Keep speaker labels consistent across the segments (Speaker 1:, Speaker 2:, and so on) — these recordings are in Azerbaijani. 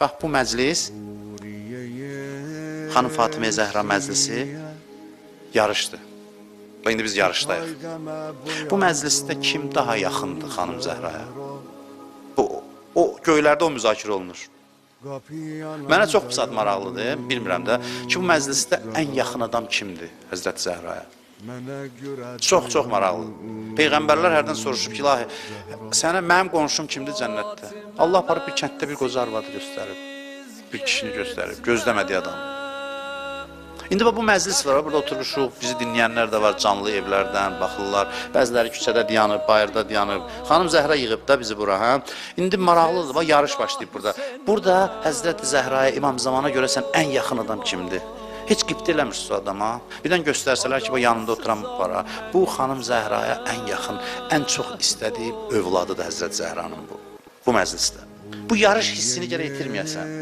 Speaker 1: Bax, bu məclis, Xanım Fatimə Zəhra məclisi yarışdır. İndi biz yarışdayıq. Bu məclisdə kim daha yaxındır Xanım Zəhraya? O göylərdə o müzakirə olunur. Mənə çox pis maraqlıdır, bilmirəm də ki, bu məclisdə ən yaxın adam kimdir Həzrət Zəhraya? Çox maraqlıdır. Peyğəmbərlər hərdən soruşub ki, ilahi, sənə mənim qonşum kimdir cənnətdə? Allah aparıb bir kənddə bir qoca arvadı göstərib, bir kişini göstərib, gözləmədiyi adam. İndi bu məclis var, burada oturmuşuq, bizi dinləyənlər də var, canlı evlərdən baxırlar, bəziləri küçədə dayanıb, bayırda dayanıb. Xanım Zəhra yığıb da bizi bura, hə? İndi maraqlıdır, yarış başlayıb burada. Burada Həzrət Zəhraya, İmam Zamana görəsən ən yaxın adam kimdir? Heç qibdə eləmirsiniz o adama. Birdən göstərsələr ki, bu yanında oturan var. Bu Xanım Zəhraya ən yaxın, ən çox istədiyi övladıdır Həzrət Zəhranın bu məclisdə. Bu yarış hissini gərək itirməyəsən.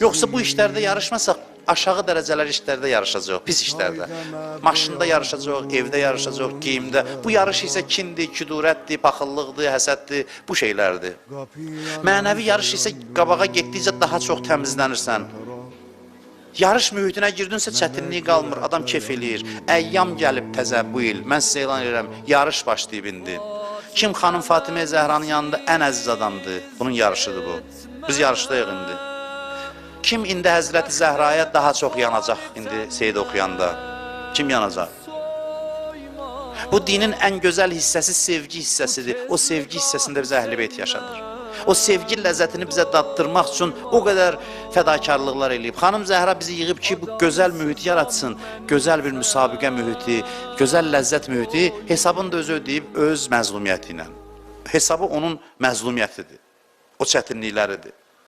Speaker 1: Yoxsa bu işlərdə yarışmasaq, aşağı dərəcələr işlərdə yarışacaq, pis işlərdə. Maşında yarışacaq, evdə yarışacaq, geyimdə. Bu yarış isə kindir, küdurətdir, paxıllıqdır, həsəddir, bu şeylərdir. Mənəvi yarış isə qabağa getdikcə daha çox təmizlənirsən. Yarış mühitinə girdinsə çətinliyi qalmır, adam keyf eləyir. Əyyam gəlib təzə bu il, mən sizə elan edirəm, yarış başlayıb indi. Kim Xanım Fatimə Zəhranın yanında ən əziz adamdır, bunun yarışıdır bu. Biz yarışdayıq indi. Kim indi Həzrəti Zəhraya daha çox yanacaq indi Seyid oxuyanda? Kim yanacaq? Bu dinin ən gözəl hissəsi sevgi hissəsidir. O sevgi hissəsində bizə Əhl-i Beyt yaşadır. O sevgi ləzzətini bizə daddırmaq üçün o qədər fədakarlıqlar eləyib. Xanım Zəhra bizi yığıb ki, bu gözəl mühiti yaratsın. Gözəl bir müsabiqə mühiti, gözəl ləzzət mühiti hesabını da özü ödəyib öz məzlumiyyəti ilə. Hesabı onun məzlumiyyətidir. O çətinlikləridir.